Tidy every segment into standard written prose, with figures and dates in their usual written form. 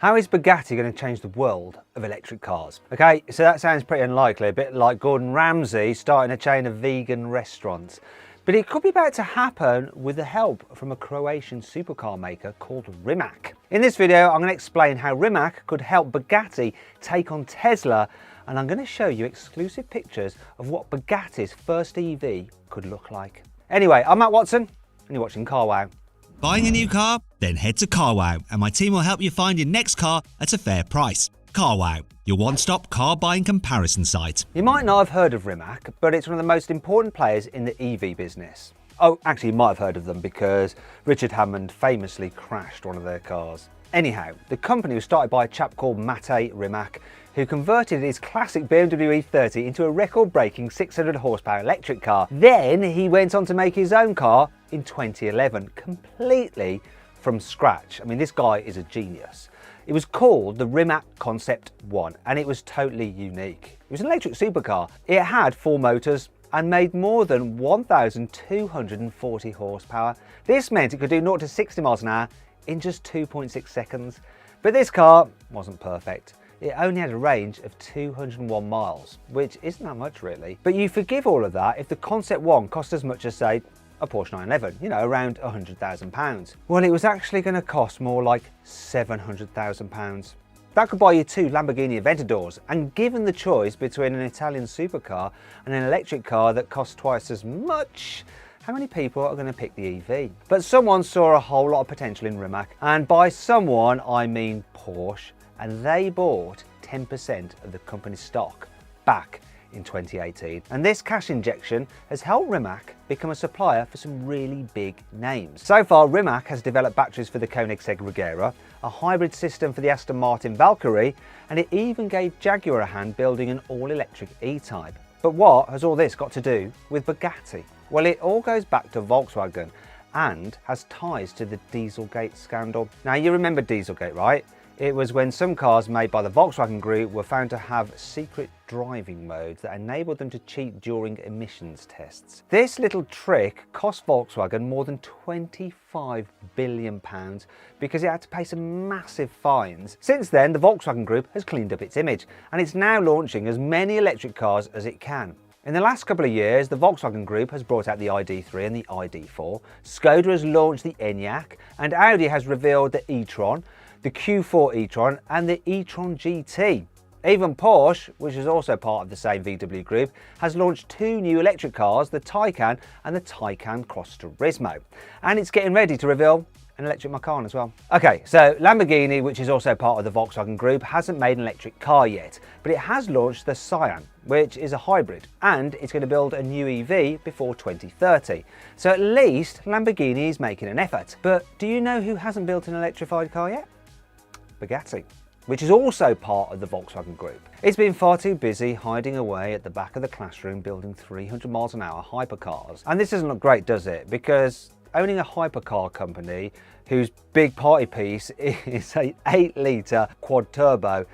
How is Bugatti going to change the world of electric cars? Okay, so that sounds pretty unlikely, a bit like Gordon Ramsay starting a chain of vegan restaurants. But it could be about to happen with the help from a Croatian supercar maker called Rimac. In this video, I'm going to explain how Rimac could help Bugatti take on Tesla, and I'm going to show you exclusive pictures of what Bugatti's first EV could look like. Anyway, I'm Matt Watson, and you're watching Car Wow. Buying a new car? Then head to Car Wow and my team will help you find your next car at a fair price. Car Wow, your one-stop car buying comparison site. You might not have heard of Rimac, but it's one of the most important players in the EV business. Oh, actually you might have heard of them because Richard Hammond famously crashed one of their cars. Anyhow, the company was started by a chap called Mate Rimac, who converted his classic BMW E30 into a record-breaking 600 horsepower electric car. Then he went on to make his own car in 2011, completely from scratch. I mean, this guy is a genius. It was called the Rimac Concept 1, and it was totally unique. It was an electric supercar. It had 4 motors and made more than 1,240 horsepower. This meant it could do 0 to 60 miles an hour in just 2.6 seconds. But this car wasn't perfect. It only had a range of 201 miles, which isn't that much really. But you forgive all of that if the Concept 1 cost as much as, say, a Porsche 911, you know, around £100,000. Well, it was actually going to cost more like £700,000. That could buy you 2 Lamborghini Aventadors, and given the choice between an Italian supercar and an electric car that costs twice as much, how many people are going to pick the EV? But someone saw a whole lot of potential in Rimac, and by someone I mean Porsche, and they bought 10% of the company's stock back in 2018. And this cash injection has helped Rimac become a supplier for some really big names. So far, Rimac has developed batteries for the Koenigsegg Regera, a hybrid system for the Aston Martin Valkyrie, and it even gave Jaguar a hand building an all-electric E-Type. But what has all this got to do with Bugatti? Well, it all goes back to Volkswagen and has ties to the Dieselgate scandal. Now, you remember Dieselgate, right? It was when some cars made by the Volkswagen Group were found to have secret driving modes that enabled them to cheat during emissions tests. This little trick cost Volkswagen more than £25 billion because it had to pay some massive fines. Since then, the Volkswagen Group has cleaned up its image, and it's now launching as many electric cars as it can. In the last couple of years, the Volkswagen Group has brought out the ID3 and the ID4, Skoda has launched the Enyaq, and Audi has revealed the e-tron, the Q4 e-tron and the e-tron GT. Even Porsche, which is also part of the same VW group, has launched 2 new electric cars, the Taycan and the Taycan Cross Turismo. And it's getting ready to reveal an electric Macan as well. Okay, so Lamborghini, which is also part of the Volkswagen Group, hasn't made an electric car yet, but it has launched the Cyan, which is a hybrid, and it's going to build a new EV before 2030. So at least Lamborghini is making an effort. But do you know who hasn't built an electrified car yet? Bugatti, which is also part of the Volkswagen Group. It's been far too busy hiding away at the back of the classroom building 300 miles an hour hypercars. And this doesn't look great, does it? Because owning a hypercar company whose big party piece is a 8-litre quad turbo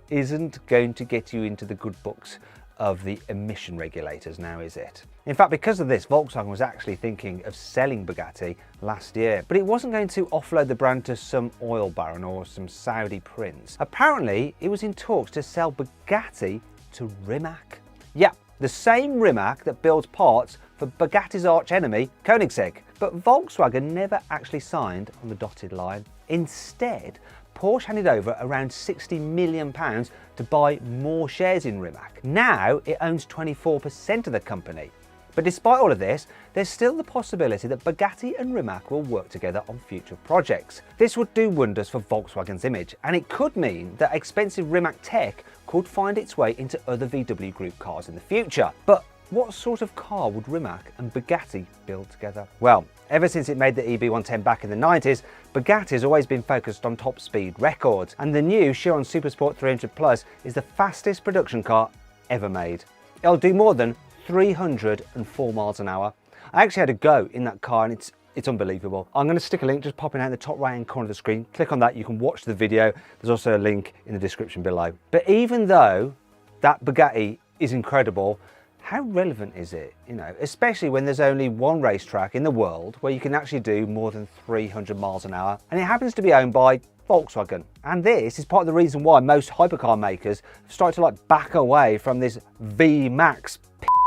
isn't going to get you into the good books of the emission regulators now, is it? In fact, because of this, Volkswagen was actually thinking of selling Bugatti last year, but it wasn't going to offload the brand to some oil baron or some Saudi prince. Apparently, it was in talks to sell Bugatti to Rimac. Yeah, the same Rimac that builds parts for Bugatti's arch enemy, Koenigsegg. But Volkswagen never actually signed on the dotted line. Instead, Porsche handed over around £60 million to buy more shares in Rimac. Now it owns 24% of the company. But despite all of this, there's still the possibility that Bugatti and Rimac will work together on future projects. This would do wonders for Volkswagen's image, and it could mean that expensive Rimac tech could find its way into other VW Group cars in the future. But what sort of car would Rimac and Bugatti build together? Well, ever since it made the EB110 back in the 90s, Bugatti has always been focused on top speed records, and the new Chiron Supersport 300 Plus is the fastest production car ever made. It'll do more than 304 miles an hour. I actually had a go in that car, and it's unbelievable. I'm going to stick a link just popping out in the top right hand corner of the screen. Click on that, you can watch the video. There's also a link in the description below. But even though that Bugatti is incredible, how relevant is it? You know, especially when there's only one racetrack in the world where you can actually do more than 300 miles an hour, and it happens to be owned by Volkswagen. And this is part of the reason why most hypercar makers have started to back away from this V-Max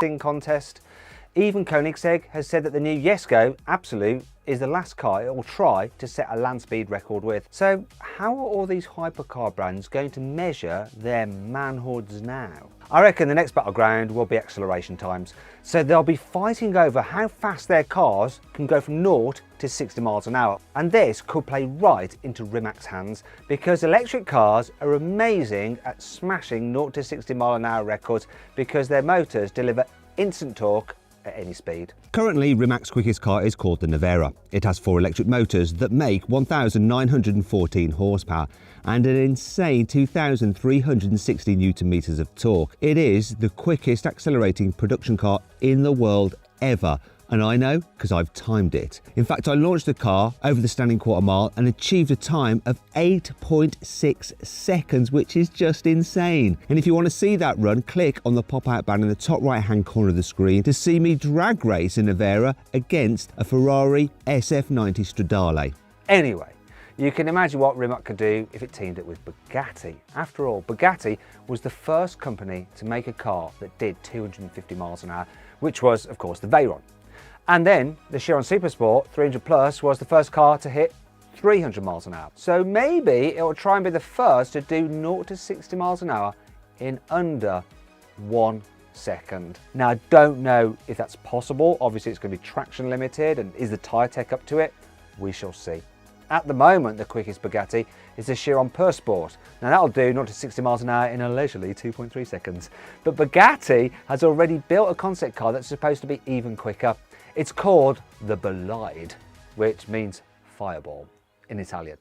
pissing contest. Even Koenigsegg has said that the new Jesko Absolute is the last car it will try to set a land speed record with. So how are all these hypercar brands going to measure their manhoods now? I reckon the next battleground will be acceleration times. So they'll be fighting over how fast their cars can go from 0 to 60 miles an hour. And this could play right into Rimac's hands, because electric cars are amazing at smashing 0 to 60 mile an hour records because their motors deliver instant torque at any speed. Currently, Rimac's quickest car is called the Nevera. It has 4 electric motors that make 1,914 horsepower and an insane 2,360 newton meters of torque. It is the quickest accelerating production car in the world ever. And I know because I've timed it. In fact, I launched the car over the standing quarter mile and achieved a time of 8.6 seconds, which is just insane. And if you want to see that run, click on the pop-out band in the top right-hand corner of the screen to see me drag race a Nevera against a Ferrari SF90 Stradale. Anyway, you can imagine what Rimac could do if it teamed up with Bugatti. After all, Bugatti was the first company to make a car that did 250 miles an hour, which was, of course, the Veyron. And then the Chiron Supersport 300 Plus was the first car to hit 300 miles an hour. So maybe it will try and be the first to do 0 to 60 miles an hour in under 1 second. Now, I don't know if that's possible. Obviously, it's going to be traction limited, and is the tyre tech up to it? We shall see. At the moment, the quickest Bugatti is the Chiron Sport. Now that'll do 0 to 60 miles an hour in a leisurely 2.3 seconds. But Bugatti has already built a concept car that's supposed to be even quicker. It's called the Bolide, which means fireball in Italian.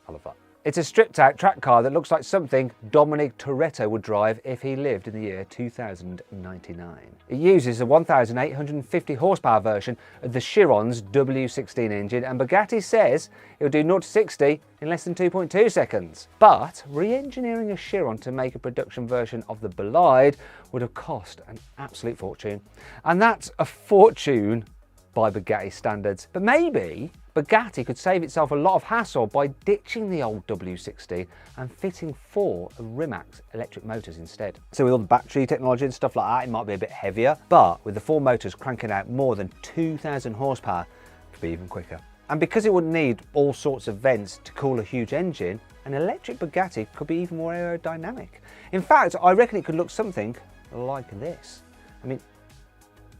I love that. It's a stripped out track car that looks like something Dominic Toretto would drive if he lived in the year 2099. It uses a 1,850 horsepower version of the Chiron's W16 engine, and Bugatti says it'll do 0 to 60 in less than 2.2 seconds. But re-engineering a Chiron to make a production version of the Bolide would have cost an absolute fortune. And that's a fortune by Bugatti standards. But maybe Bugatti could save itself a lot of hassle by ditching the old W16 and fitting 4 of Rimac's electric motors instead. So with all the battery technology and stuff like that, it might be a bit heavier, but with the 4 motors cranking out more than 2,000 horsepower, it could be even quicker. And because it wouldn't need all sorts of vents to cool a huge engine, an electric Bugatti could be even more aerodynamic. In fact, I reckon it could look something like this. I mean,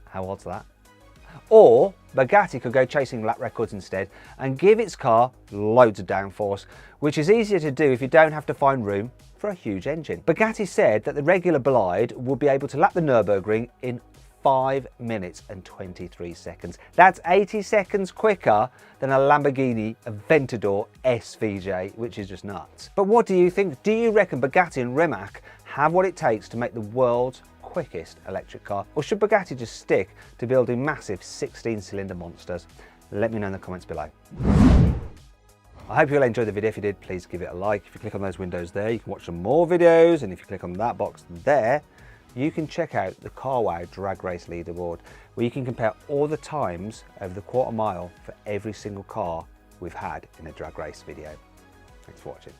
how odd's that? Or Bugatti could go chasing lap records instead and give its car loads of downforce, which is easier to do if you don't have to find room for a huge engine. Bugatti said that the regular Bolide will be able to lap the Nürburgring in 5 minutes and 23 seconds. That's 80 seconds quicker than a Lamborghini Aventador SVJ, which is just nuts. But what do you think? Do you reckon Bugatti and Rimac have what it takes to make the world's quickest electric car? Or should Bugatti just stick to building massive 16-cylinder monsters? Let me know in the comments below. I hope you'll enjoy the video. If you did, please give it a like. If you click on those windows there, you can watch some more videos, and if you click on that box there, you can check out the CarWow Drag Race Leaderboard, where you can compare all the times over the quarter mile for every single car we've had in a drag race video. Thanks for watching.